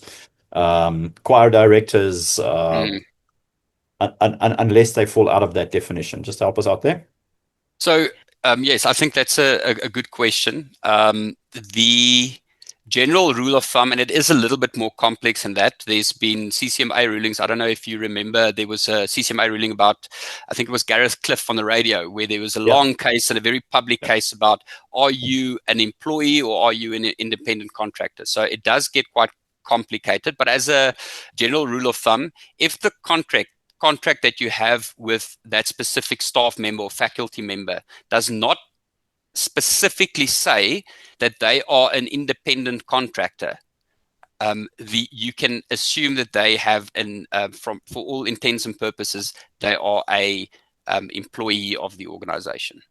choir directors, unless they fall out of that definition. Just help us out there. So yes, I think that's a good question. The general rule of thumb, and it is a little bit more complex than that. There's been CCMA rulings. I don't know if you remember, there was a CCMA ruling about, I think it was Gareth Cliff on the radio, where there was a long case and a very public case about, are you an employee or are you an independent contractor? So it does get quite complicated, but as a general rule of thumb, if the contract that you have with that specific staff member or faculty member does not specifically say that they are an independent contractor, you can assume that they have for all intents and purposes, they are a employee of the organization.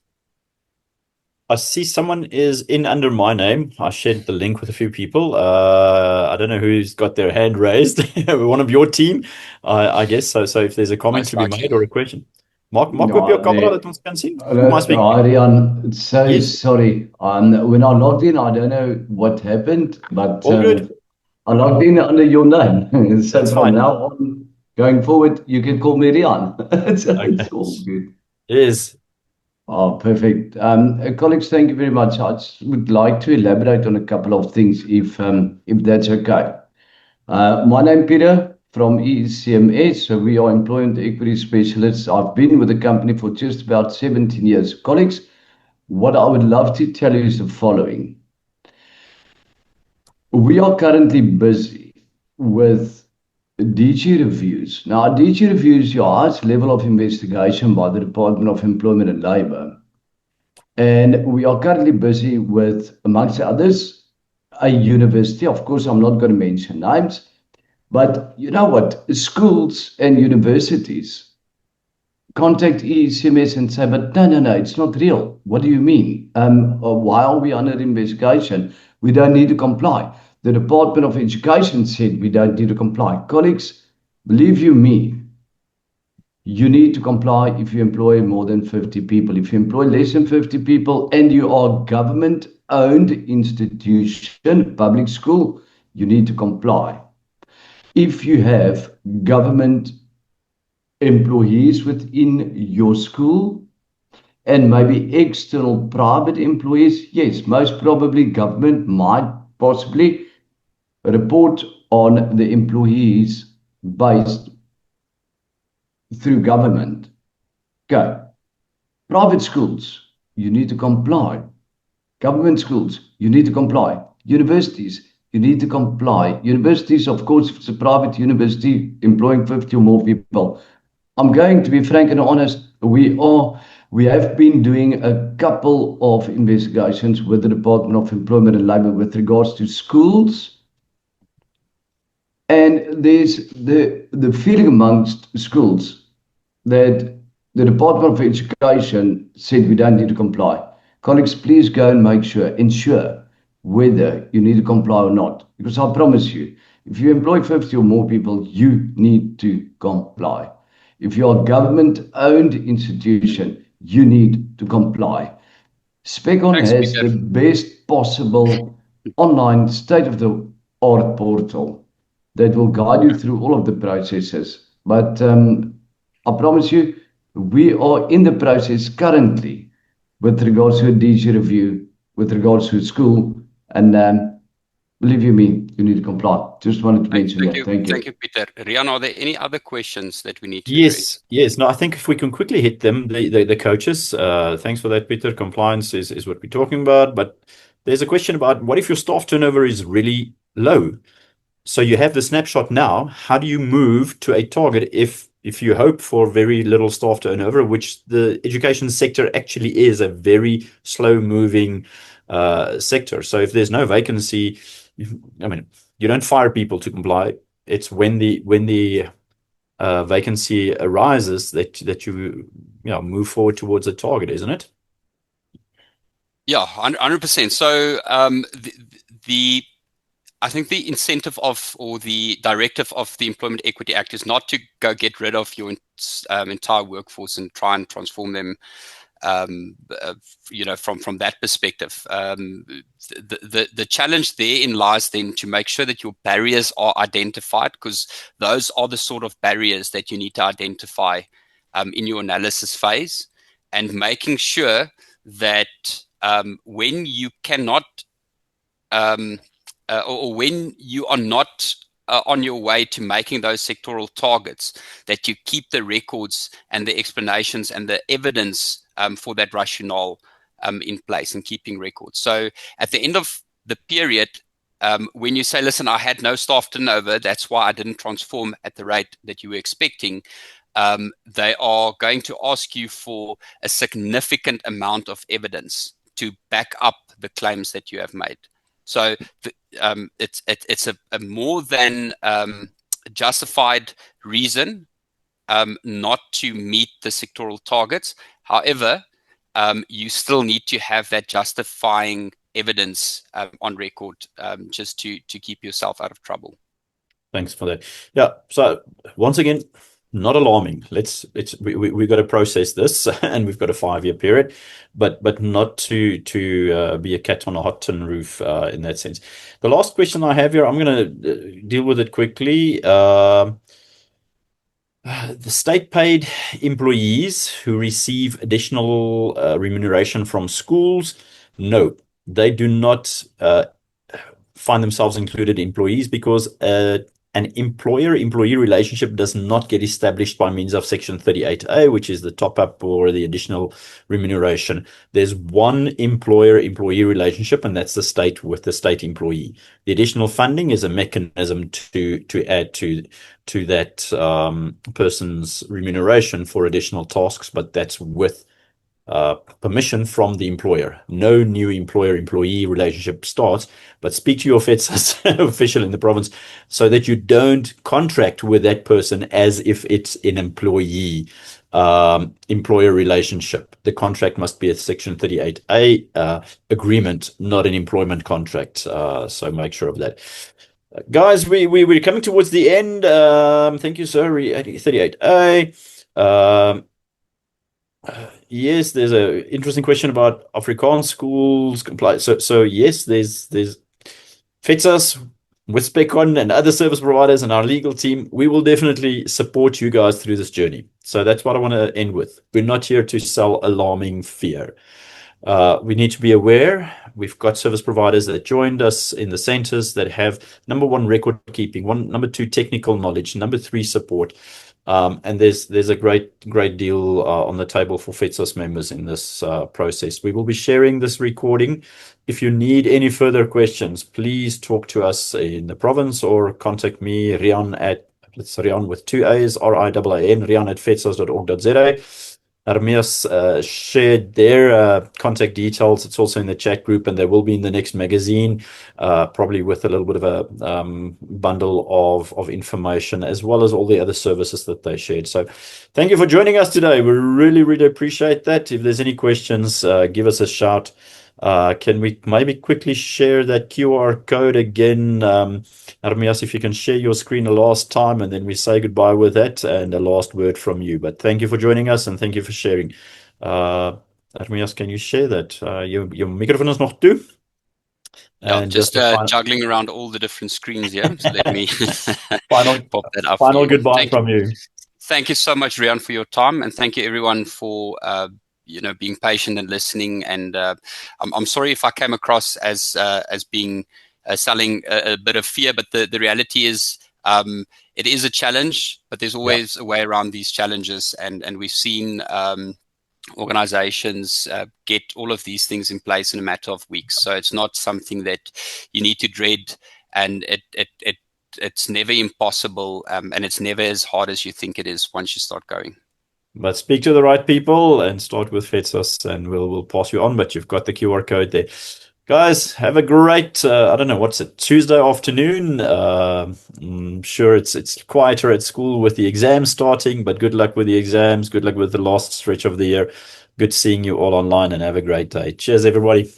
I see someone is in under my name. I shared the link with a few people. I don't know who's got their hand raised. One of your team, I guess. So if there's a comment to be made or a question. Mark, op jou kamera dat ons kan sien. Riaan, so sorry. When I logged in, I don't know what happened, but I logged in under your name. So from now on, going forward, you can call me Riaan. It's all good. Yes. Oh, perfect. Colleagues, thank you very much. I just would like to elaborate on a couple of things, if that's okay. My name Peter from ECMS. So we are employment equity specialists. I've been with the company for just about 17 years. Colleagues, what I would love to tell you is the following. We are currently busy with DG reviews. Now, DG reviews your highest level of investigation by the Department of Employment and Labour. And we are currently busy with, amongst others, a university. Of course, I'm not going to mention names, but you know what? Schools and universities contact ECMS and say, but no, it's not real. What do you mean? Why are we under investigation? We don't need to comply. The Department of Education said we don't need to comply. Colleagues, believe you me, you need to comply if you employ more than 50 people. If you employ less than 50 people and you are government-owned institution, public school, you need to comply. If you have government employees within your school and maybe external private employees, yes, most probably government might possibly report on the employees based through government. Okay. Private schools, you need to comply. Government schools, you need to comply. Universities, you need to comply. Universities, of course, if it's a private university employing 50 or more people. I'm going to be frank and honest. We have been doing a couple of investigations with the Department of Employment and Labour with regards to schools. And there's the feeling amongst schools that the Department of Education said we don't need to comply. Colleagues, please go and ensure whether you need to comply or not. Because I promise you, if you employ 50 or more people, you need to comply. If you're a government-owned institution, you need to comply. SpecCon Thanks, has Peter. the best possible online state-of-the-art portal that will guide you through all of the processes. But I promise you, we are in the process currently with regards to a DG review, with regards to school, and believe you me, you need to comply. Just wanted to mention that. Thank you. Thank you, Peter. Riaan, are there any other questions that we need to address? Yes. No, I think if we can quickly hit them, the coaches. Thanks for that, Peter. Compliance is what we're talking about. But there's a question about what if your staff turnover is really low? So you have the snapshot now. How do you move to a target if you hope for very little staff turnover, which the education sector actually is a very slow-moving sector. So if there's no vacancy, I mean, you don't fire people to comply. It's when the vacancy arises that you move forward towards a target, isn't it? Yeah, 100%. So I think the incentive or the directive of the Employment Equity Act is not to go get rid of your entire workforce and try and transform them, from that perspective. The challenge therein lies then to make sure that your barriers are identified, because those are the sort of barriers that you need to identify in your analysis phase, and making sure that when you cannot or when you are not on your way to making those sectoral targets, that you keep the records and the explanations and the evidence for that rationale in place, and keeping records. So at the end of the period, when you say, listen, I had no staff turnover, that's why I didn't transform at the rate that you were expecting, they are going to ask you for a significant amount of evidence to back up the claims that you have made. So it's a more than justified reason not to meet the sectoral targets. However, you still need to have that justifying evidence on record, just to keep yourself out of trouble. Thanks for that. Yeah. So once again, not alarming. We've got to process this, and we've got a 5-year period, but not to be a cat on a hot tin roof in that sense. The last question I have here, I'm going to deal with it quickly. The state-paid employees who receive additional remuneration from schools, no, they do not find themselves included employees, because an employer-employee relationship does not get established by means of Section 38A, which is the top-up or the additional remuneration. There's one employer-employee relationship, and that's the state with the state employee. The additional funding is a mechanism to add to that person's remuneration for additional tasks, but that's with permission from the employer. No new employer-employee relationship starts, but speak to your FEDSAS official in the province so that you don't contract with that person as if it's an employer relationship. The contract must be a Section 38A agreement, not an employment contract. So make sure of that. Guys, we're coming towards the end. Thank you, sir. 38A. Yes, there's an interesting question about Afrikaans schools comply. So yes, there's FEDSAS with SpecCon and other service providers and our legal team. We will definitely support you guys through this journey. So that's what I want to end with. We're not here to sell alarming fear. We need to be aware. We've got service providers that joined us in the centers that have number one, record keeping, number two, technical knowledge, number three, support. And there's a great deal on the table for FEDSAS members in this process. We will be sharing this recording. If you need any further questions, please talk to us in the province or contact me, Riaan it's Riaan with two A's, Riaan, Riaan@fedsas.org.za. Hermias shared their contact details. It's also in the chat group, and they will be in the next magazine, probably with a little bit of a bundle of information, as well as all the other services that they shared. So thank you for joining us today. We really, really appreciate that. If there's any questions, give us a shout. Can we maybe quickly share that QR code again? Hermias, if you can share your screen a last time, and then we say goodbye with that and a last word from you. But thank you for joining us and thank you for sharing. Hermias, can you share that? Your microphone is nog toe. Yeah, just juggling around all the different screens here. So let me pop that up. Final goodbye from you. Thank you so much, Riaan, for your time, and thank you everyone for being patient and listening. And I'm sorry if I came across as being selling a bit of fear, but the reality is it is a challenge, but there's always a way around these challenges, and we've seen organizations get all of these things in place in a matter of weeks. So it's not something that you need to dread, and it's never impossible, and it's never as hard as you think it is once you start going. But speak to the right people and start with FEDSAS, and we'll pass you on. But you've got the QR code there. Guys, have a great, Tuesday afternoon. I'm sure it's quieter at school with the exams starting, but good luck with the exams. Good luck with the last stretch of the year. Good seeing you all online, and have a great day. Cheers, everybody.